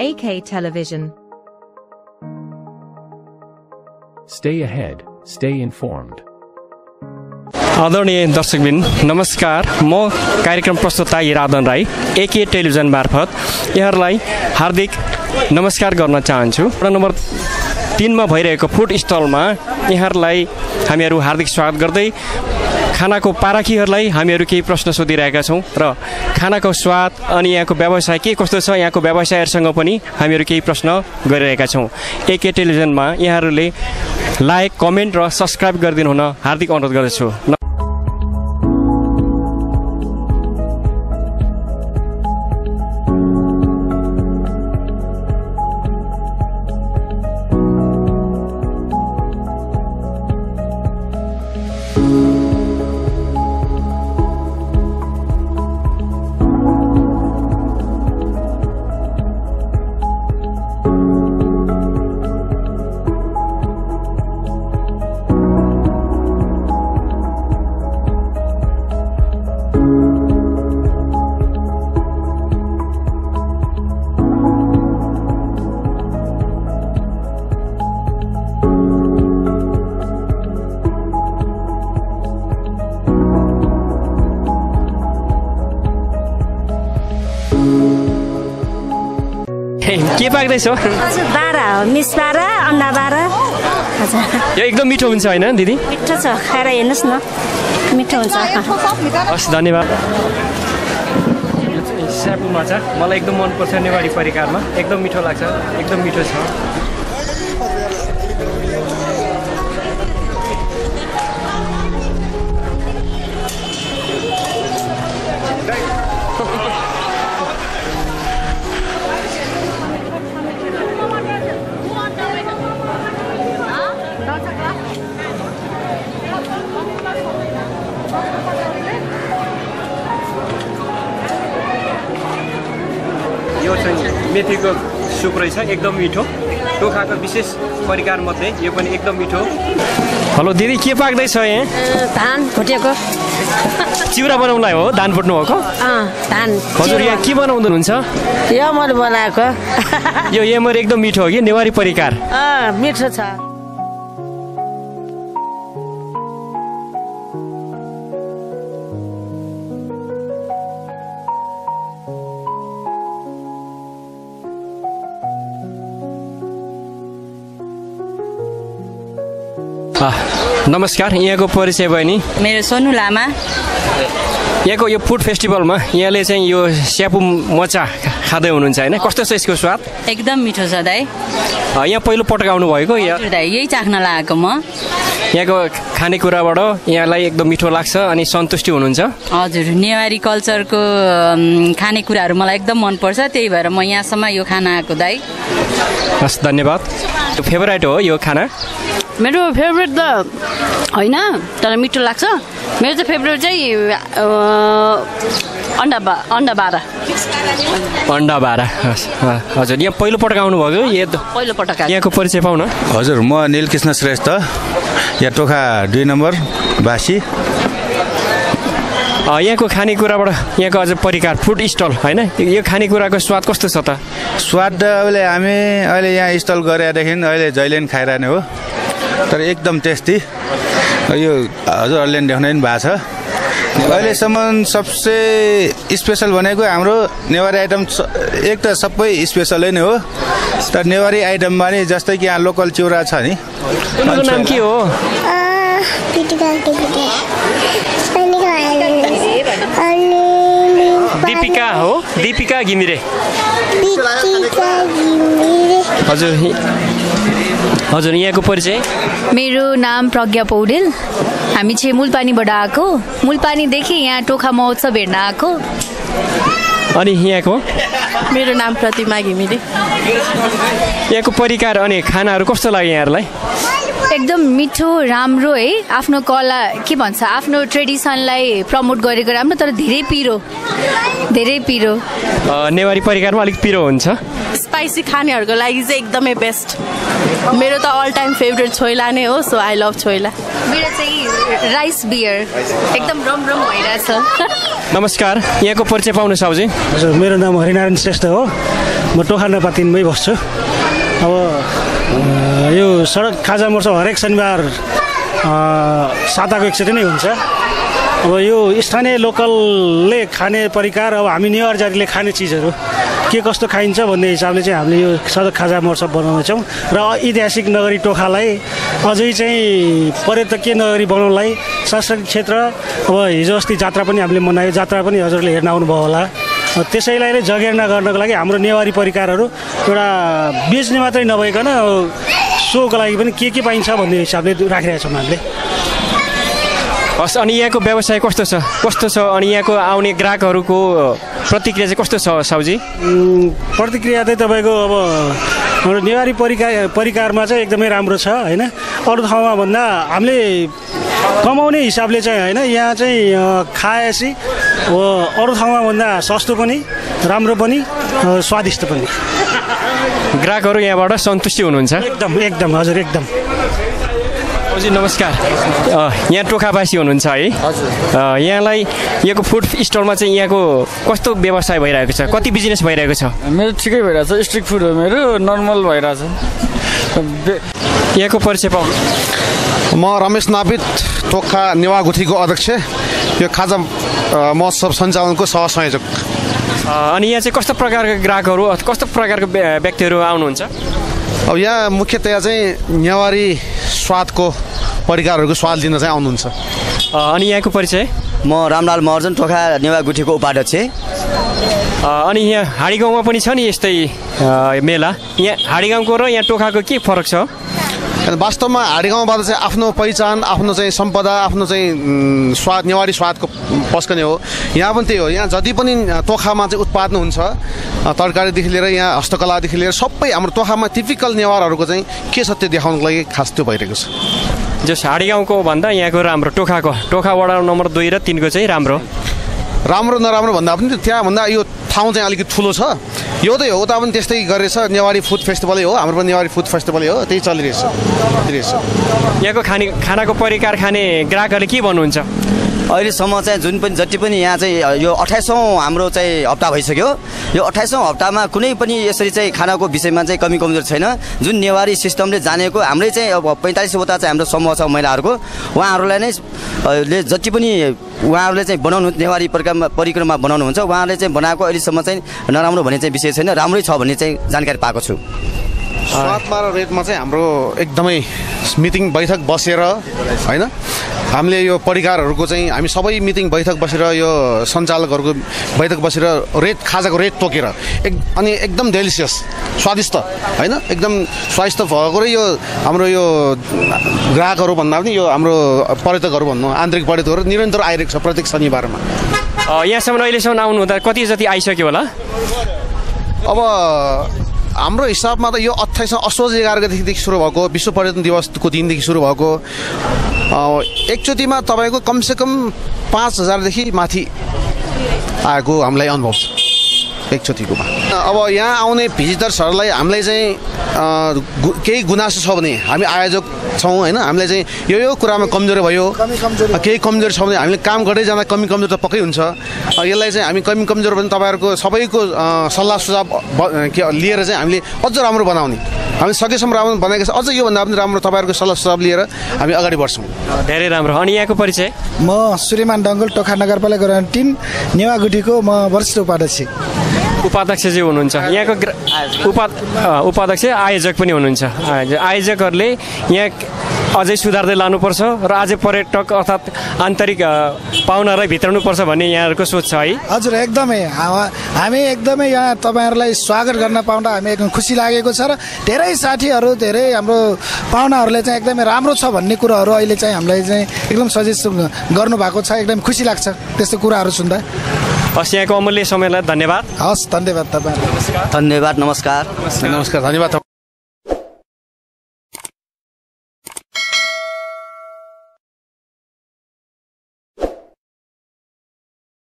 AK Television. Stay ahead, stay informed. आदरणीय दर्शकबिन नमस्कार, म कार्यक्रम प्रस्तुता हिरादन राई एके टेलिभिजन मार्फत यहाँहरूलाई हार्दिक नमस्कार गर्न चाहन्छु। वडा नम्बर 3 मा भइरहेको फुड स्टलमा यहाँहरूलाई हामीहरू हार्दिक स्वागत गर्दै खानाको पाराखीहरूलाई हामीहरू केही प्रश्न सोधिरहेका छौँ र खानाको स्वाद अनि यहाँको व्यवसाय के कस्तो छ, यहाँको व्यवसायहरूसँग पनि हामीहरू केही प्रश्न गरिरहेका छौँ। एके टेलिभिजनमा यहाँहरूले लाइक, कमेन्ट र सब्सक्राइब गरिदिनु हुन हार्दिक अनुरोध गर्दछु। के पाक्दैछ? हजुर 12 हो, मिस 12, अन्डा 12। हजुर यो एकदम मिठो हुन्छ हैन दिदी? मिठो छ, खाएर हेर्नुस् न, मिठो हुन्छ। हस्, धन्यवाद। यो चाहिँ स्यापु माछा मलाई एकदम मन पर्छ नेवारी परिकारमा, एकदम मिठो लाग्छ, एकदम मिठो छ। यो चाहिँ मेथीको सुप रहेछ, एकदम मिठो, टोखाको विशेष परिकार मध्ये यो पनि एकदम मिठो। हेलो दिदी, के पाक्दैछ यहाँ? धान भुटेको चिउरा बनाउनुलाई हो? धान फुट्नु भएको? धान। हजुर, यहाँ के बनाउँदै हुनुहुन्छ? यो मैले बनाएको। यो एमर एकदम मिठो हो कि नेवारी परिकार? मिठो छ। नमस्कार, यहाँको परिचय भयो नि? मेरो सोनु लामा। यहाँको यो फुड फेस्टिभलमा यहाँले चाहिँ यो स्यापु मचा खाँदै हुनुहुन्छ हैन? कस्तो छ यसको स्वाद? एकदम मिठो छ दाइ। यहाँ पहिलो पटक आउनु भएको? दाइ यही चाख्न लागेको म। यहाँको खानेकुराबाट यहाँलाई एकदम मिठो लाग्छ अनि सन्तुष्टि हुनुहुन्छ? हजुर, नेवारी कल्चरको खानेकुराहरू मलाई एकदम मनपर्छ, त्यही भएर म यहाँसम्म यो खाना आएको दाइ। हस्, धन्यवाद। फेभरेट हो यो खाना? मेरो फेभरेट त होइन, तर मिठो लाग्छ। मेरो चाहिँ फेभरेट चाहिँ अन्डा 12। अन्डा 12। हजुर, यहाँ पहिलो पटक आउनुभयो? पहिलो पटक। यहाँको परिचय पाउन? हजुर, म नीलकृष्ण श्रेष्ठ, यहाँ टोखा 2 नम्बर बासी। यहाँको खानेकुराबाट यहाँको अझ परिकार फुड स्टल होइन, यो खानेकुराको स्वाद कस्तो छ त? स्वाद अहिले हामी अहिले यहाँ स्टल गरेदेखि अहिले जहिले पनि खाइरहने हो, तर एकदम टेस्टी। यो हजुरहरूले पनि देख्नु पनि भएको छ। अहिलेसम्म सबसे स्पेसल भनेको हाम्रो नेवारी आइटम एक त सबै स्पेसलै नै हो, तर नेवारी आइटममा नि जस्तै कि यहाँ लोकल चिउरा छ नि। नाम के हो? दीपिका हो? दीपिका घिमिरे। हजुर, हजुर, यहाँको परिचय? मेरो नाम प्रज्ञा पौडेल, हामी चाहिँ मूलपानीबाट आएको, मूलपानीदेखि यहाँ टोखा महोत्सव हेर्न आएको। अनि यहाँको? मेरो नाम प्रतिमा घिमिरे। यहाँको परिकार अनि खानाहरू कस्तो लाग्यो यहाँहरूलाई? एकदम मिठो, राम्रो है। आफ्नो कला के भन्छ, आफ्नो ट्रेडिसनलाई प्रमोट गरेको राम्रो, तर धेरै पिरो, धेरै पिरो। नेवारी परिकारमा अलिक पिरो हुन्छ। स्पाइसी खानेहरूको लागि चाहिँ एकदमै बेस्ट। मेरो त अल टाइम फेभरेट छोइला नै हो, सो आई लभ छोइला। मेरो चाहिँ राइस बियर एकदम रम भइरहेछ। नमस्कार, यहाँको परिचय पाउनु साउजी? हजुर, मेरो नाम हरिनारायण श्रेष्ठ हो, म टोखा नपा 3मै बस्छु। अब यो सडक खाजा मोर्चा हरेक शनिबार साताको एकचोटि नै हुन्छ। अब यो स्थानीय लोकलले खाने परिकार, अब हामी नेवार जातिले खाने चिजहरू के कस्तो खाइन्छ भन्ने हिसाबले चाहिँ हामीले यो सडक खाजा मोर्चा बनाउँछौँ र ऐतिहासिक नगरी टोखालाई अझै चाहिँ पर्यटकीय नगरी बनाउनलाई सांस्कृतिक क्षेत्र, अब हिजो अस्ति जात्रा पनि हामीले मनायो, जात्रा पनि हजुरले हेर्न आउनुभयो होला। त्यसैलाई नै जगेर्ना गर्नको लागि हाम्रो नेवारी परिकारहरू एउटा बेच्ने मात्रै नभइकन सोको लागि पनि के पाइन्छ भन्ने हिसाबले राखिरहेका छौँ हामीले। हस्, अनि यहाँको व्यवसाय कस्तो छ अनि यहाँको आउने ग्राहकहरूको प्रतिक्रिया चाहिँ कस्तो छ साउजी? प्रतिक्रिया चाहिँ तपाईँको अब हाम्रो नेवारी परिकारमा चाहिँ एकदमै राम्रो छ होइन। अरू ठाउँमा भन्दा हामीले कमाउने हिसाबले चाहिँ होइन, यहाँ चाहिँ खाएपछि अरू ठाउँमा भन्दा सस्तो पनि, राम्रो पनि, स्वादिष्ट पनि। ग्राहकहरू यहाँबाट सन्तुष्टि हुनुहुन्छ? एकदम हजुर, एकदम। हजुर नमस्कार, यहाँ टोखावासी हुनुहुन्छ है? हजुर। यहाँलाई यहाँको फुड स्टलमा चाहिँ यहाँको कस्तो व्यवसाय भइरहेको छ, कति बिजनेस भइरहेको छ? मेरो ठिकै भइरहेछ, स्ट्रिट फुड हो मेरो, नर्मल भइरहेछ। यहाँको परिचय पाउनु? म रमेश नापित, टोखा नेवागुठीको अध्यक्ष, यो खाजा महोत्सव सञ्चालनको सहसंयोजक। अनि यहाँ चाहिँ कस्तो प्रकारको ग्राहकहरू, कस्तो प्रकारको व्यक्तिहरू आउनुहुन्छ? अब यहाँ मुख्यतया चाहिँ नेवारी स्वादको परिकारहरूको स्वाद लिन चाहिँ आउनुहुन्छ। अनि यहाँको परिचय? म रामलाल महर्जन, टोखा नेवागुठीको उपाध्यक्ष। अनि यहाँ हाडी गाउँमा पनि छ नि यस्तै मेला, यहाँ हाडी गाउँको र यहाँ टोखाको के फरक छ? वास्तवमा हाडी गाउँबाट चाहिँ आफ्नो पहिचान, आफ्नो चाहिँ सम्पदा, आफ्नो चाहिँ स्वाद, नेवारी स्वादको पस्कने हो। यहाँ पनि त्यही हो, यहाँ जति पनि टोखामा चाहिँ उत्पादन हुन्छ, तरकारीदेखि लिएर यहाँ हस्तकलादेखि लिएर सबै हाम्रो टोखामा टिपिकल नेवारहरूको चाहिँ के छ त्यो देखाउनको लागि खास त्यो भइरहेको छ। जस हाडी गाउँको भन्दा यहाँको राम्रो, टोखा वडा नम्बर 2 र 3 को चाहिँ राम्रो नराम्रो भन्दा पनि त्यहाँभन्दा यो ठाउँ चाहिँ अलिकति ठुलो छ। यो त हो, उता पनि त्यस्तै गरेछ, नेवारी फुड फेस्टिभलै हो, हाम्रो पनि नेवारी फुड फेस्टिभलै हो, त्यही चलिरहेछ। यहाँको खानाको परिकार खाने ग्राहकहरूले के भन्नुहुन्छ? अहिलेसम्म चाहिँ जुन पनि जति पनि यहाँ चाहिँ यो 28औं हाम्रो चाहिँ हप्ता भइसक्यो। यो 28औं हप्तामा कुनै पनि यसरी चाहिँ खानाको विषयमा चाहिँ कमी कमजोर छैन। जुन नेवारी सिस्टमले जानेको हाम्रै चाहिँ अब 45वटा चाहिँ हाम्रो समूह छ महिलाहरूको, उहाँहरूलाई नै जति पनि उहाँहरूले चाहिँ बनाउनु नेवारी परिक्रमा बनाउनुहुन्छ, उहाँहरूले चाहिँ बनाएको अहिलेसम्म चाहिँ नराम्रो भन्ने चाहिँ विषय छैन, राम्रै छ भन्ने चाहिँ जानकारी पाएको छु। स्वादमा र रेटमा चाहिँ हाम्रो एकदमै मिटिङ बैठक बसेर होइन, हामीले यो परिकारहरूको चाहिँ हामी सबै मिटिङ बैठक बसेर यो सञ्चालकहरूको बैठक बसेर खाजाको रेट तोकेर अनि एकदम डेलिसियस स्वादिष्ट होइन, एकदम स्वादिष्ट भएको र यो हाम्रो यो ग्राहकहरू भन्दा पनि यो हाम्रो पर्यटकहरू भन्नु आन्तरिक पर्यटकहरू निरन्तर आइरहेको छ प्रत्येक शनिबारमा। यहाँसम्म अहिलेसम्म आउनु हुँदा कति जति आइसक्यो होला? अब हाम्रो हिसाबमा त यो 28 असोज 11 गतेदेखि सुरु भएको, विश्व पर्यटन दिवसको दिनदेखि सुरु भएको, एकचोटिमा तपाईँको कमसेकम 5000देखि माथि आएको हामीलाई अनुभव छ एकचोटिकोमा। अब यहाँ आउने भिजिटर्सहरूलाई हामीलाई चाहिँ केही गुनासो छ भने हामी आयोजक छौँ होइन, हामीलाई चाहिँ यो कुरामा कमजोरी भयो, केही कमजोरी छ भने हामीले काम गर्दै जाँदा कमी कमजोर त पक्कै हुन्छ। यसलाई चाहिँ हामी कमी कमजोर भने तपाईँहरूको सबैको सल्लाह सुझाव लिएर चाहिँ हामीले अझ राम्रो बनाउने, हामी सकेसम्म राम्रो बनाएको छ, अझ योभन्दा पनि राम्रो तपाईँहरूको सल्लाह सुझाव लिएर हामी अगाडि बढ्छौँ। धेरै राम्रो। अनि यहाँको परिचय? म सूर्यमान डङ्गल, टोखा नगरपालिका 3 नेवागुठीको म वरिष्ठ उपाध्यक्ष चाहिँ हुनुहुन्छ। यहाँको उपाध्यक्ष आयोजक पनि हुनुहुन्छ। आयोजकहरूले यहाँ अझै सुधार्दै लानुपर्छ र अझै पर्यटक अर्थात् आन्तरिक पाहुनालाई भित्राउनुपर्छ भन्ने यहाँहरूको सोच छ है? हजुर एकदमै, हामी एकदमै यहाँ तपाईँहरूलाई स्वागत गर्न पाउँदा हामी एकदम खुसी लागेको छ र धेरै साथीहरू, धेरै हाम्रो पाहुनाहरूले चाहिँ एकदमै राम्रो छ भन्ने कुराहरू अहिले चाहिँ हामीलाई चाहिँ एकदम सजेस्ट गर्नुभएको छ, एकदम खुसी लाग्छ त्यस्तो कुराहरू सुन्दा। हस्, यहाँको अमूल्य समयलाई धन्यवाद। हस्, धन्यवाद तपाईँ। धन्यवाद, नमस्कार। धन्यवाद।